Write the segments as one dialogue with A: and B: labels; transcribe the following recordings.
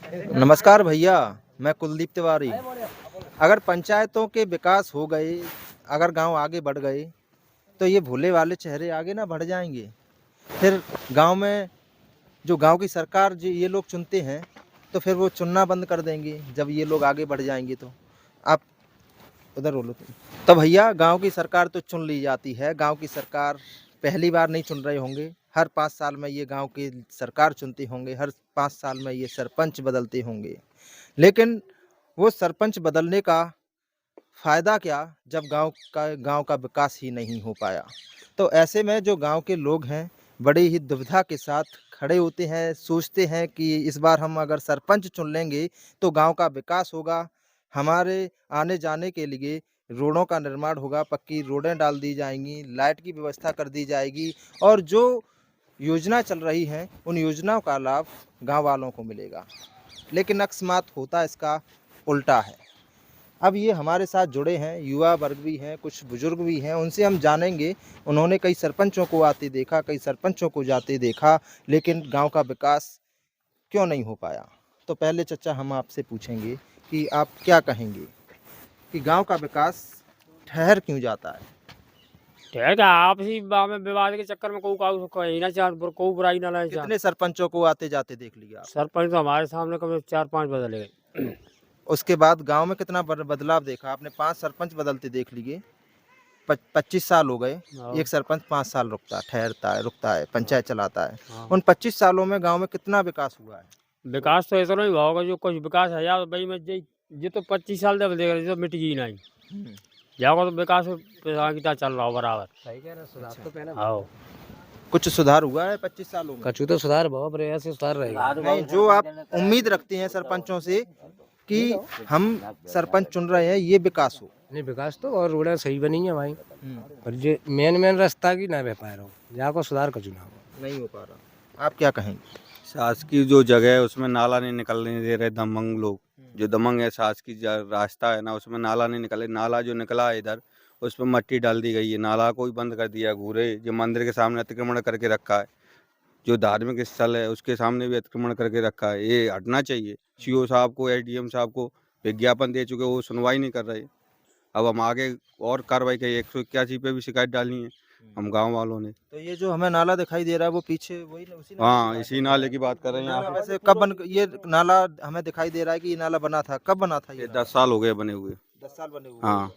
A: नमस्कार भैया, मैं कुलदीप तिवारी। अगर पंचायतों के विकास हो गए, अगर गांव आगे बढ़ गए, तो ये भोले वाले चेहरे आगे ना बढ़ जाएंगे। फिर गांव में जो गांव की सरकार जो ये लोग चुनते हैं, तो फिर वो चुनना बंद कर देंगे जब ये लोग आगे बढ़ जाएंगे तो। आप उधर बोलो तुम। तो भैया गांव की सरकार तो चुन ली जाती है। गांव की सरकार पहली बार नहीं चुन रहे होंगे, हर 5 साल में ये गांव की सरकार चुनते होंगे, हर 5 साल में ये सरपंच बदलते होंगे। लेकिन वो सरपंच बदलने का फ़ायदा क्या, जब गांव का विकास ही नहीं हो पाया। तो ऐसे में जो गांव के लोग हैं, बड़े ही दुविधा के साथ खड़े होते हैं, सोचते हैं कि इस बार हम अगर सरपंच चुन लेंगे तो गांव का विकास होगा, हमारे आने जाने के लिए रोडों का निर्माण होगा, पक्की रोडें डाल दी जाएंगी, लाइट की व्यवस्था कर दी जाएगी और जो योजना चल रही हैं उन योजनाओं का लाभ गांव वालों को मिलेगा। लेकिन अकस्मात होता इसका उल्टा है। अब ये हमारे साथ जुड़े हैं, युवा वर्ग भी हैं, कुछ बुजुर्ग भी हैं, उनसे हम जानेंगे। उन्होंने कई सरपंचों को आते देखा, कई सरपंचों को जाते देखा, लेकिन गांव का विकास क्यों नहीं हो पाया। तो पहले चचा हम आपसे पूछेंगे कि आप क्या कहेंगे कि गांव का विकास ठहर क्यों जाता है।
B: ठीक है आपसी में विवाद के चक्कर में कहीं ना चार को बुराई ना लाए चार
A: कितने सरपंचों को आते जाते देख लिया आप।
B: सरपंच तो हमारे सामने कभी 4-5 बदले गए।
A: उसके बाद गांव में कितना बदलाव देखा आपने। 5 सरपंच बदलते देख लिए। 25 साल हो गए।
B: हाँ।
A: एक सरपंच 5 साल रुकता है, पंचायत चलाता है।
B: हाँ।
A: उन 25 सालों में गांव में कितना विकास हुआ है।
B: विकास तो इतना ही हुआ होगा, जो कुछ विकास है यार भाई मैं ये तो 25 साल तक देख रहे तो मिट गई नहीं जाओगा, तो विकास कितना चल रहा हो बराबर। सही कह रहे हैं, सुधार तो पहले हाँ
A: कुछ सुधार हुआ है 25 सालों में।
B: कछु तो सुधार बहुत प्रयास से सुधार रहेगा।
A: नहीं, जो आप उम्मीद रखते हैं सरपंचों से कि हम सरपंच चुन रहे हैं ये विकास हो।
B: नहीं विकास तो और रोडें सही बनी है भाई, पर जो मेन रास्ता की ना रह पाए रहो, यहाँ को सुधार का चुनाव
A: नहीं हो पा रहा। आप क्या कहेंगे।
C: शासकीय जो जगह है उसमें नाला नहीं निकलने दे रहे दमंग लोग। जो दमंग है शासकीय रास्ता है ना, उसमें नाला नहीं निकले। नाला जो निकला है इधर उस पर मट्टी डाल दी गई है, नाला को भी बंद कर दिया। घूरे जो मंदिर के सामने अतिक्रमण करके रखा है, जो धार्मिक स्थल है उसके सामने भी अतिक्रमण करके रखा है। ये हटना चाहिए। सीओ साहब को, एडीएम साहब को विज्ञापन दे चुके, वो सुनवाई नहीं कर रहे। अब हम आगे और कार्रवाई करिए। 181 पे भी शिकायत डालनी है हम गांव वालों ने।
A: तो ये जो हमें नाला दिखाई दे रहा है वो पीछे वही उसी
C: हाँ, इसी नाले की बात कर रहे हैं
A: नाला
C: आप।
A: वैसे कब बन ये नाला हमें दिखाई दे रहा है कि ये नाला बना था, कब बना था
C: ये 10 साल हो गए बने हुए।
A: 10 साल बने हुए।
C: हाँ,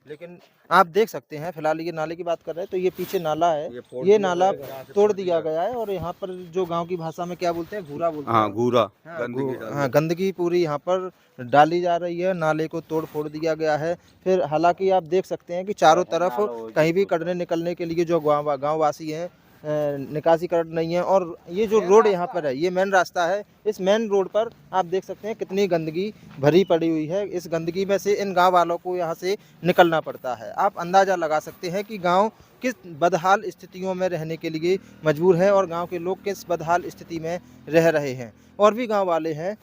A: लेकिन आप देख सकते हैं, फिलहाल ये नाले की बात कर रहे हैं तो ये पीछे नाला है,
C: ये
A: नाला तोड़ दिया गया है और यहाँ पर जो गांव की भाषा में क्या बोलते हैं, घूरा बोलते हैं।
C: हाँ घूरा
A: हाँ, गंदगी पूरी यहाँ पर डाली जा रही है, नाले को तोड़ फोड़ दिया गया है। फिर हालांकि आप देख सकते हैं कि चारों तरफ कहीं भी कड़ने निकलने के लिए जो गाँव वासी हैं निकासी कर नहीं है। और ये जो रोड यहाँ पर है ये मेन रास्ता है, इस मेन रोड पर आप देख सकते हैं कितनी गंदगी भरी पड़ी हुई है। इस गंदगी में से इन गांव वालों को यहाँ से निकलना पड़ता है। आप अंदाज़ा लगा सकते हैं कि गांव किस बदहाल स्थितियों में रहने के लिए मजबूर है और गांव के लोग किस बदहाल स्थिति में रह रहे हैं। और भी गाँव वाले हैं,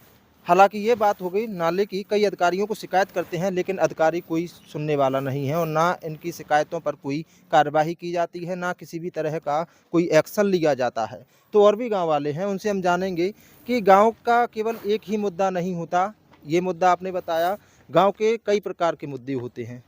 A: हालांकि ये बात हो गई नाले की, कई अधिकारियों को शिकायत करते हैं लेकिन अधिकारी कोई सुनने वाला नहीं है और ना इनकी शिकायतों पर कोई कार्रवाई की जाती है, ना किसी भी तरह का कोई एक्शन लिया जाता है। तो और भी गांव वाले हैं, उनसे हम जानेंगे कि गांव का केवल एक ही मुद्दा नहीं होता। ये मुद्दा आपने बताया, गांव के कई प्रकार के मुद्दे होते हैं।